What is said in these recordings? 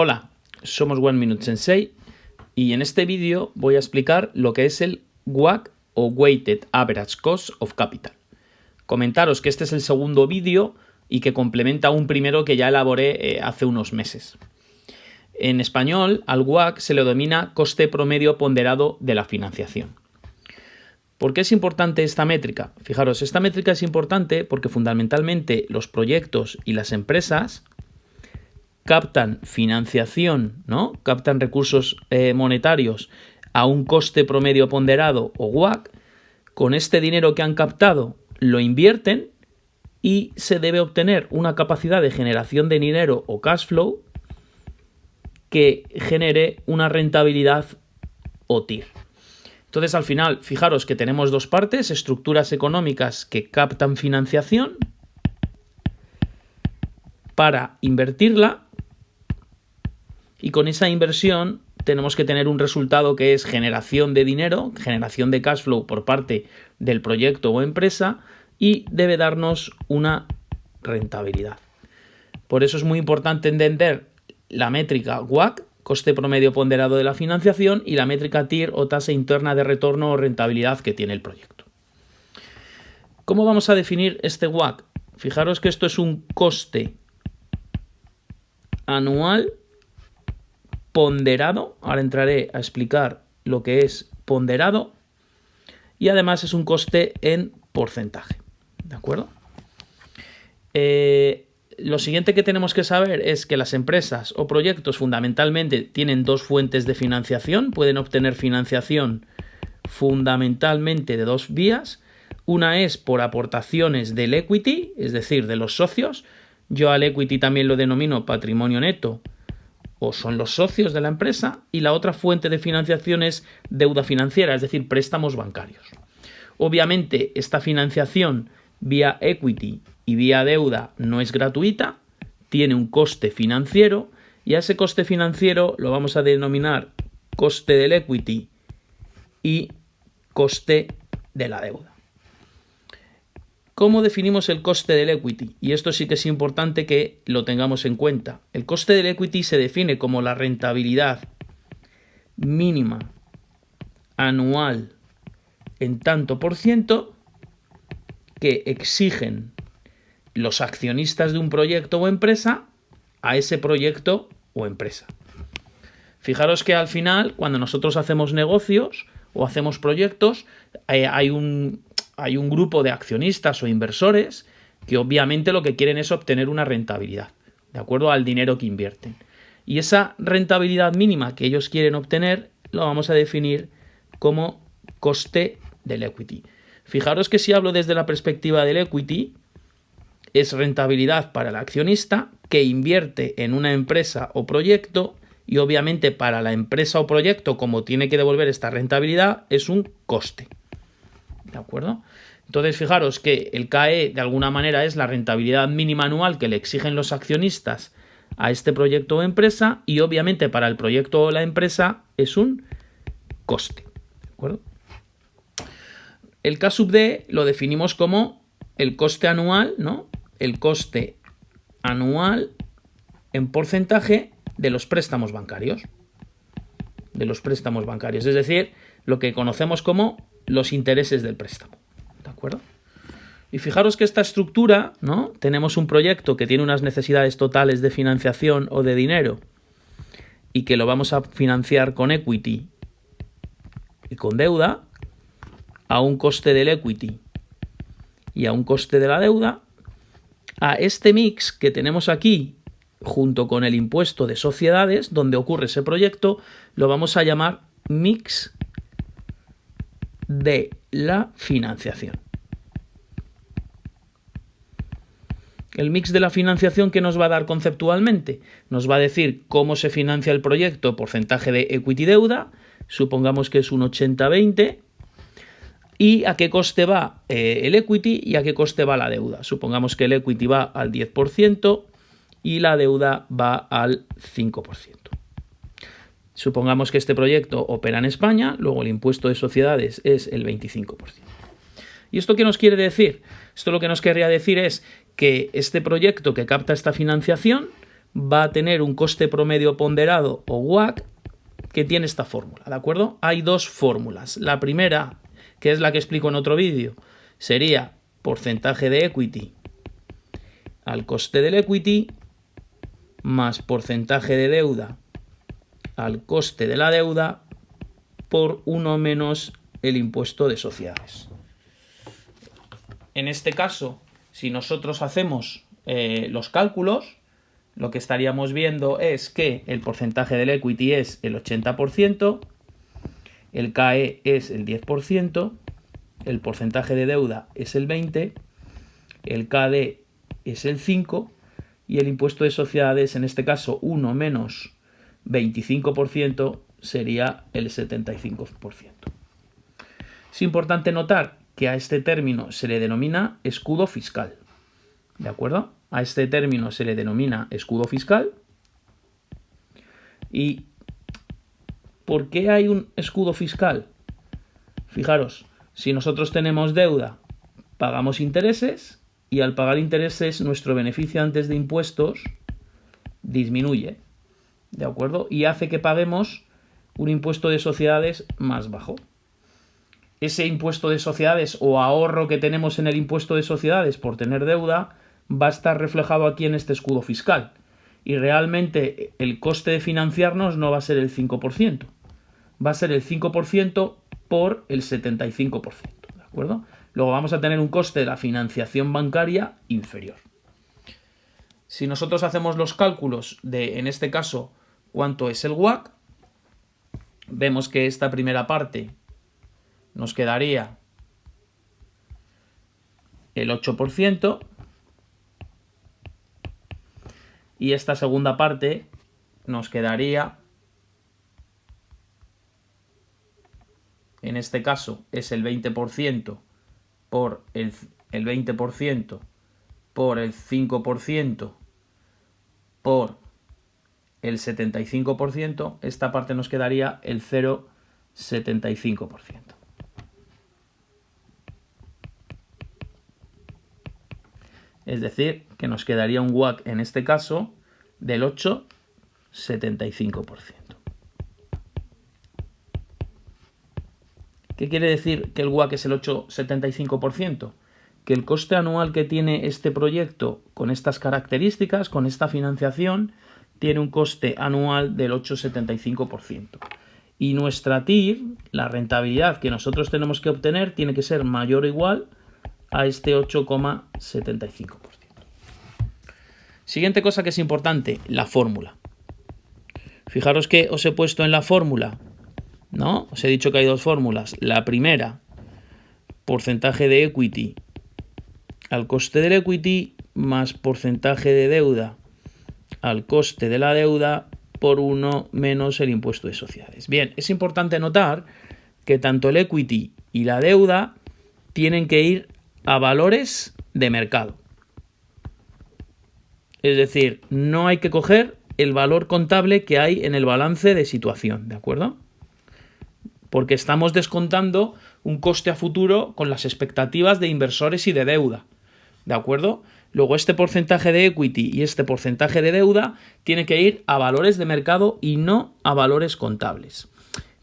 Hola, somos One Minute Sensei y en este vídeo voy a explicar lo que es el WACC o Weighted Average Cost of Capital. Comentaros que este es el segundo vídeo y que complementa un primero que ya elaboré hace unos meses. En español, al WACC se le denomina coste promedio ponderado de la financiación. ¿Por qué es importante esta métrica? Fijaros, esta métrica es importante porque fundamentalmente los proyectos y las empresas captan financiación, ¿no? Captan recursos monetarios a un coste promedio ponderado o WACC. Con este dinero que han captado lo invierten y se debe obtener una capacidad de generación de dinero o cash flow que genere una rentabilidad o TIR. Entonces, al final, fijaros que tenemos dos partes: estructuras económicas que captan financiación para invertirla, y con esa inversión tenemos que tener un resultado que es generación de dinero, generación de cash flow por parte del proyecto o empresa, y debe darnos una rentabilidad. Por eso es muy importante entender la métrica WACC, coste promedio ponderado de la financiación, y la métrica TIR o tasa interna de retorno o rentabilidad que tiene el proyecto. ¿Cómo vamos a definir este WACC? Fijaros que esto es un coste anual ponderado. Ahora entraré a explicar lo que es ponderado, y además es un coste en porcentaje. ¿De acuerdo? Lo siguiente que tenemos que saber es que las empresas o proyectos fundamentalmente tienen dos fuentes de financiación. Pueden obtener financiación fundamentalmente de dos vías. Una es por aportaciones del equity, es decir, de los socios. Yo al equity también lo denomino patrimonio neto, o son los socios de la empresa. Y la otra fuente de financiación es deuda financiera, es decir, préstamos bancarios. Obviamente, esta financiación vía equity y vía deuda no es gratuita, tiene un coste financiero, y a ese coste financiero lo vamos a denominar coste del equity y coste de la deuda. ¿Cómo definimos el coste del equity? Y esto sí que es importante que lo tengamos en cuenta. El coste del equity se define como la rentabilidad mínima anual en tanto por ciento que exigen los accionistas de un proyecto o empresa a ese proyecto o empresa. Fijaros que al final, cuando nosotros hacemos negocios o hacemos proyectos, hay un grupo de accionistas o inversores que obviamente lo que quieren es obtener una rentabilidad, de acuerdo al dinero que invierten. Y esa rentabilidad mínima que ellos quieren obtener lo vamos a definir como coste del equity. Fijaros que si hablo desde la perspectiva del equity, es rentabilidad para el accionista que invierte en una empresa o proyecto, y obviamente para la empresa o proyecto, como tiene que devolver esta rentabilidad, es un coste. ¿De acuerdo? Entonces, fijaros que el CAE de alguna manera es la rentabilidad mínima anual que le exigen los accionistas a este proyecto o empresa, y obviamente para el proyecto o la empresa es un coste. ¿De acuerdo? El K sub D lo definimos como el coste anual, ¿no? El coste anual en porcentaje de los préstamos bancarios. De los préstamos bancarios, es decir, lo que conocemos como los intereses del préstamo. ¿De acuerdo? Y fijaros que esta estructura, ¿no? Tenemos un proyecto que tiene unas necesidades totales de financiación o de dinero y que lo vamos a financiar con equity y con deuda, a un coste del equity y a un coste de la deuda. A este mix que tenemos aquí, junto con el impuesto de sociedades, donde ocurre ese proyecto, lo vamos a llamar mix de la financiación. El mix de la financiación, ¿qué nos va a dar conceptualmente? Nos va a decir cómo se financia el proyecto, porcentaje de equity deuda, supongamos que es un 80-20, y a qué coste va el equity y a qué coste va la deuda. Supongamos que el equity va al 10% y la deuda va al 5%. Supongamos que este proyecto opera en España, luego el impuesto de sociedades es el 25%. ¿Y esto qué nos quiere decir? Esto lo que nos querría decir es que este proyecto que capta esta financiación va a tener un coste promedio ponderado o WACC que tiene esta fórmula, ¿de acuerdo? Hay dos fórmulas. La primera, que es la que explico en otro vídeo, sería porcentaje de equity al coste del equity más porcentaje de deuda al coste de la deuda por 1 menos el impuesto de sociedades. En este caso, si nosotros hacemos los cálculos, lo que estaríamos viendo es que el porcentaje del equity es el 80%, el CAE es el 10%, el porcentaje de deuda es el 20%, el KD es el 5% y el impuesto de sociedades, en este caso 1 menos 25%, sería el 75%. Es importante notar que a este término se le denomina escudo fiscal, ¿de acuerdo? A este término se le denomina escudo fiscal. ¿Y por qué hay un escudo fiscal? Fijaros, si nosotros tenemos deuda, pagamos intereses y al pagar intereses nuestro beneficio antes de impuestos disminuye, ¿de acuerdo? Y hace que paguemos un impuesto de sociedades más bajo. Ese impuesto de sociedades o ahorro que tenemos en el impuesto de sociedades por tener deuda va a estar reflejado aquí en este escudo fiscal. Y realmente el coste de financiarnos no va a ser el 5%. Va a ser el 5% por el 75%. ¿De acuerdo? Luego vamos a tener un coste de la financiación bancaria inferior. Si nosotros hacemos los cálculos de, en este caso, cuánto es el WACC, vemos que esta primera parte nos quedaría el 8%. Y esta segunda parte nos quedaría, en este caso es el 20% por el 20% por el 5% por el 75%, esta parte nos quedaría el 0,75%. Es decir, que nos quedaría un WACC en este caso del 8,75%. ¿Qué quiere decir que el WACC es el 8,75%? Que el coste anual que tiene este proyecto con estas características, con esta financiación, tiene un coste anual del 8,75%. Y nuestra TIR, la rentabilidad que nosotros tenemos que obtener, tiene que ser mayor o igual a este 8,75%. Siguiente cosa que es importante, la fórmula. Fijaros que os he puesto en la fórmula, ¿no? Os he dicho que hay dos fórmulas. La primera, porcentaje de equity al coste del equity más porcentaje de deuda al coste de la deuda por 1 menos el impuesto de sociedades. Bien, es importante notar que tanto el equity y la deuda tienen que ir a valores de mercado. Es decir, no hay que coger el valor contable que hay en el balance de situación, ¿de acuerdo? Porque estamos descontando un coste a futuro con las expectativas de inversores y de deuda, ¿de acuerdo? Luego este porcentaje de equity y este porcentaje de deuda tiene que ir a valores de mercado y no a valores contables.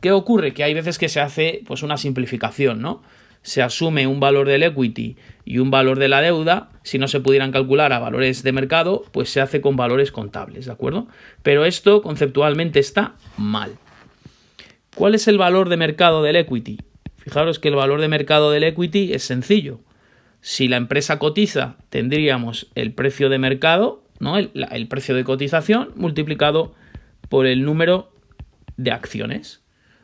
¿Qué ocurre? Que hay veces que se hace pues una simplificación, ¿no? Se asume un valor del equity y un valor de la deuda, si no se pudieran calcular a valores de mercado, pues se hace con valores contables, ¿de acuerdo? Pero esto conceptualmente está mal. ¿Cuál es el valor de mercado del equity? Fijaros que el valor de mercado del equity es sencillo. Si la empresa cotiza, tendríamos el precio de mercado, ¿no? el precio de cotización multiplicado por el número de acciones.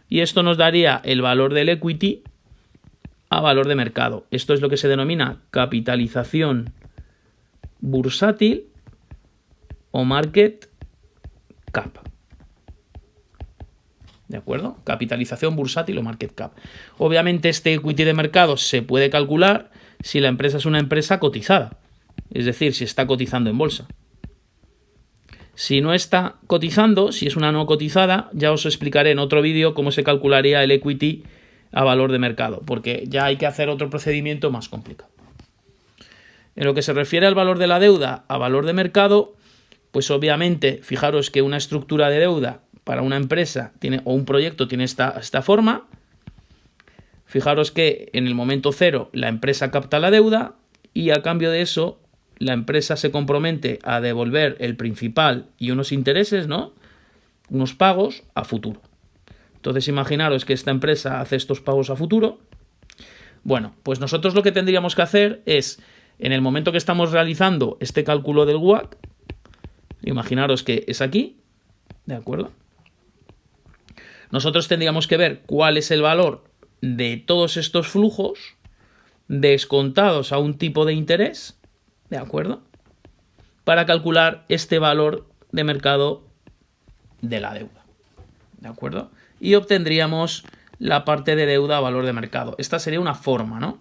Y esto nos daría el valor del equity a valor de mercado. Esto es lo que se denomina capitalización bursátil o market cap. ¿De acuerdo? Capitalización bursátil o market cap. Obviamente este equity de mercado se puede calcular si la empresa es una empresa cotizada. Es decir, si está cotizando en bolsa. Si no está cotizando, si es una no cotizada, ya os explicaré en otro vídeo cómo se calcularía el equity a valor de mercado, porque ya hay que hacer otro procedimiento más complicado. En lo que se refiere al valor de la deuda a valor de mercado, Pues obviamente, fijaros que una estructura de deuda para una empresa o un proyecto tiene esta forma. Fijaros que en el momento cero la empresa capta la deuda y a cambio de eso la empresa se compromete a devolver el principal y unos intereses, ¿no? Unos pagos a futuro. Entonces imaginaros que esta empresa hace estos pagos a futuro. Bueno, pues nosotros lo que tendríamos que hacer es, en el momento que estamos realizando este cálculo del WACC, imaginaros que es aquí, ¿de acuerdo? Nosotros tendríamos que ver cuál es el valor de todos estos flujos descontados a un tipo de interés, ¿de acuerdo? Para calcular este valor de mercado de la deuda, ¿de acuerdo? Y obtendríamos la parte de deuda a valor de mercado. Esta sería una forma, ¿no?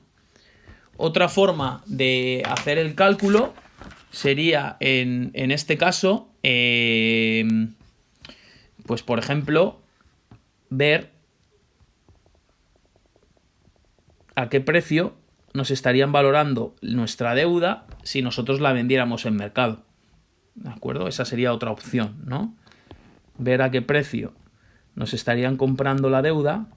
Otra forma de hacer el cálculo sería, en este caso, pues por ejemplo, ver a qué precio nos estarían valorando nuestra deuda si nosotros la vendiéramos en mercado. ¿De acuerdo? Esa sería otra opción, ¿no? Ver a qué precio nos estarían comprando la deuda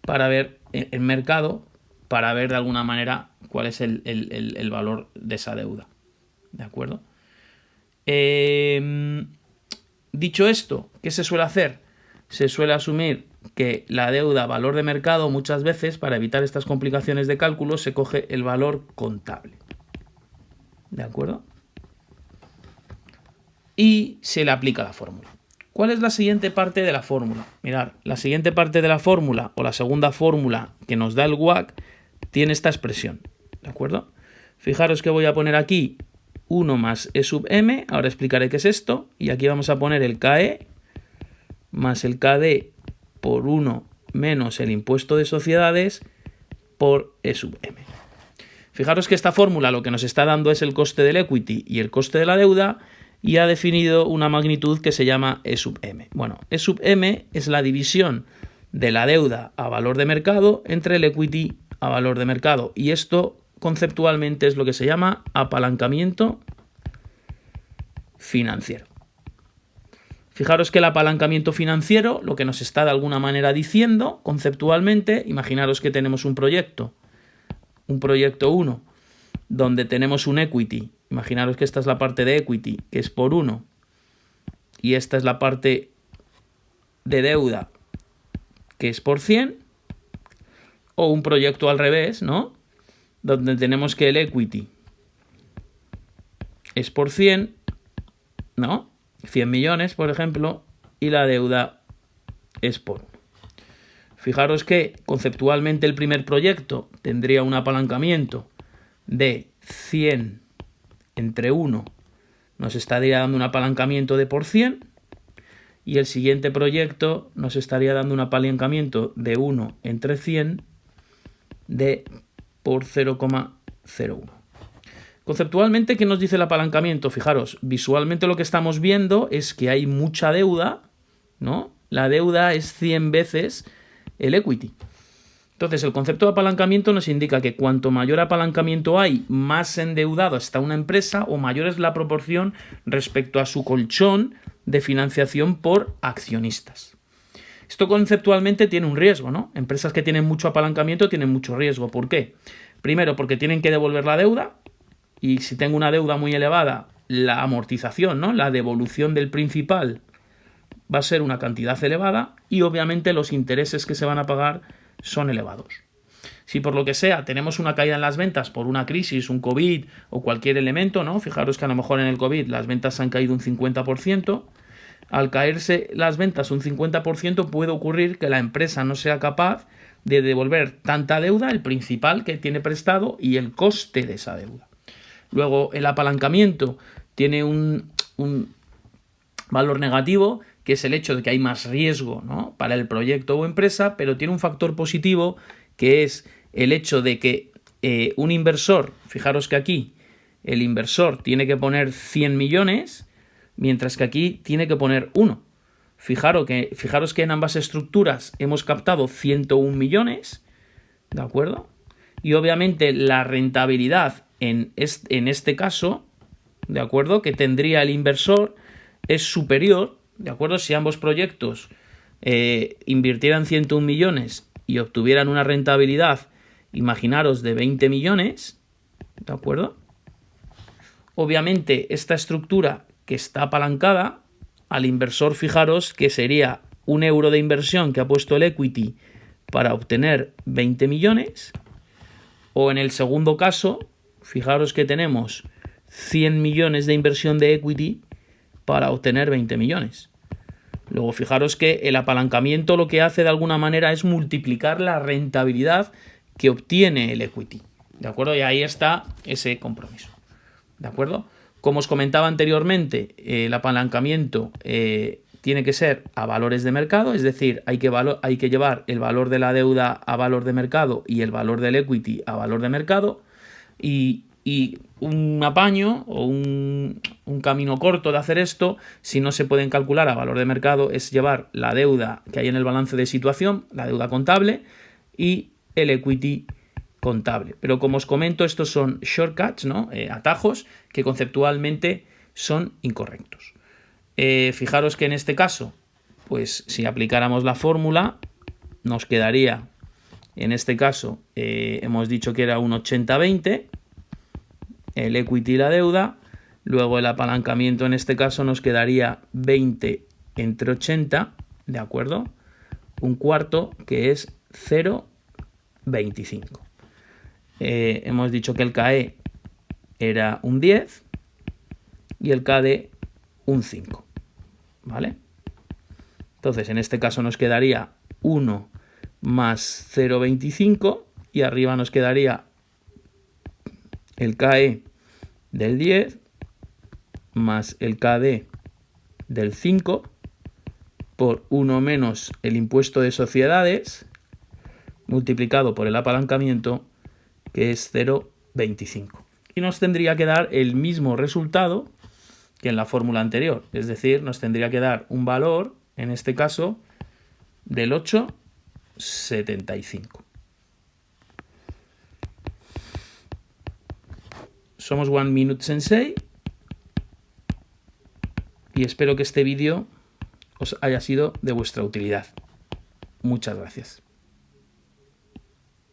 para ver en mercado, para ver de alguna manera cuál es el valor de esa deuda. ¿De acuerdo? Dicho esto, ¿qué se suele hacer? Se suele asumir que la deuda valor de mercado, muchas veces, para evitar estas complicaciones de cálculo, se coge el valor contable. ¿De acuerdo? Y se le aplica la fórmula. ¿Cuál es la siguiente parte de la fórmula? Mirad, la siguiente parte de la fórmula, o la segunda fórmula que nos da el WACC, tiene esta expresión. ¿De acuerdo? Fijaros que voy a poner aquí 1 más E sub M, ahora explicaré qué es esto, y aquí vamos a poner el KE más el KD por 1 menos el impuesto de sociedades por E sub M. Fijaros que esta fórmula lo que nos está dando es el coste del equity y el coste de la deuda, y ha definido una magnitud que se llama E sub M. Bueno, E sub M es la división de la deuda a valor de mercado entre el equity a valor de mercado, y esto conceptualmente es lo que se llama apalancamiento financiero. Fijaros que el apalancamiento financiero lo que nos está de alguna manera diciendo conceptualmente, imaginaros que tenemos un proyecto 1, donde tenemos un equity, imaginaros que esta es la parte de equity, que es por 1, y esta es la parte de deuda, que es por 100, o un proyecto al revés, ¿no? Donde tenemos que el equity es por 100, ¿no? 100 millones, por ejemplo, y la deuda es por 1. Fijaros que conceptualmente el primer proyecto tendría un apalancamiento de 100 entre 1, nos estaría dando un apalancamiento de por 100, y el siguiente proyecto nos estaría dando un apalancamiento de 1 entre 100 de por 0,01. Conceptualmente, ¿qué nos dice el apalancamiento? Fijaros, visualmente lo que estamos viendo es que hay mucha deuda, ¿no? La deuda es 100 veces el equity. Entonces, el concepto de apalancamiento nos indica que cuanto mayor apalancamiento hay, más endeudado está una empresa o mayor es la proporción respecto a su colchón de financiación por accionistas. Esto conceptualmente tiene un riesgo, ¿no? Empresas que tienen mucho apalancamiento tienen mucho riesgo. ¿Por qué? Primero, porque tienen que devolver la deuda, y si tengo una deuda muy elevada, la amortización, ¿no? La devolución del principal va a ser una cantidad elevada, y obviamente los intereses que se van a pagar son elevados. Si por lo que sea tenemos una caída en las ventas por una crisis, un COVID o cualquier elemento, ¿no? Fijaros que a lo mejor en el COVID las ventas han caído un 50%. Al caerse las ventas un 50%, puede ocurrir que la empresa no sea capaz de devolver tanta deuda, el principal que tiene prestado y el coste de esa deuda. Luego, el apalancamiento tiene un valor negativo, que es el hecho de que hay más riesgo, ¿no? Para el proyecto o empresa, pero tiene un factor positivo, que es el hecho de que un inversor, fijaros que aquí el inversor tiene que poner 100 millones, mientras que aquí tiene que poner 1. Fijaros que en ambas estructuras hemos captado 101 millones, ¿de acuerdo? Y obviamente la rentabilidad en este caso ¿de acuerdo?, que tendría el inversor es superior, ¿de acuerdo? Si ambos proyectos invirtieran 101 millones y obtuvieran una rentabilidad, imaginaros, de 20 millones, ¿de acuerdo? Obviamente, esta estructura que está apalancada, al inversor, fijaros que sería 1 euro de inversión que ha puesto el equity para obtener 20 millones, o en el segundo caso, fijaros que tenemos 100 millones de inversión de equity para obtener 20 millones. Luego, fijaros que el apalancamiento lo que hace de alguna manera es multiplicar la rentabilidad que obtiene el equity, ¿de acuerdo? Y ahí está ese compromiso, ¿de acuerdo? Como os comentaba anteriormente, el apalancamiento tiene que ser a valores de mercado, es decir, hay que llevar el valor de la deuda a valor de mercado y el valor del equity a valor de mercado, y un apaño o un camino corto de hacer esto, si no se pueden calcular a valor de mercado, es llevar la deuda que hay en el balance de situación, la deuda contable, y el equity contable. Pero como os comento, estos son shortcuts, ¿no? Atajos que conceptualmente son incorrectos. Fijaros que en este caso, pues si aplicáramos la fórmula, nos quedaría, en este caso, hemos dicho que era un 80-20, el equity y la deuda, luego el apalancamiento en este caso nos quedaría 20 entre 80, ¿de acuerdo? Un cuarto, que es 0,25. Hemos dicho que el KE era un 10 y el KD un 5, ¿vale? Entonces, en este caso nos quedaría 1 más 0,25 y arriba nos quedaría el KE del 10 más el KD del 5 por 1 menos el impuesto de sociedades multiplicado por el apalancamiento, que es 0,25. Y nos tendría que dar el mismo resultado que en la fórmula anterior. Es decir, nos tendría que dar un valor, en este caso, del 8,75. Somos One Minute Sensei y espero que este vídeo os haya sido de vuestra utilidad. Muchas gracias.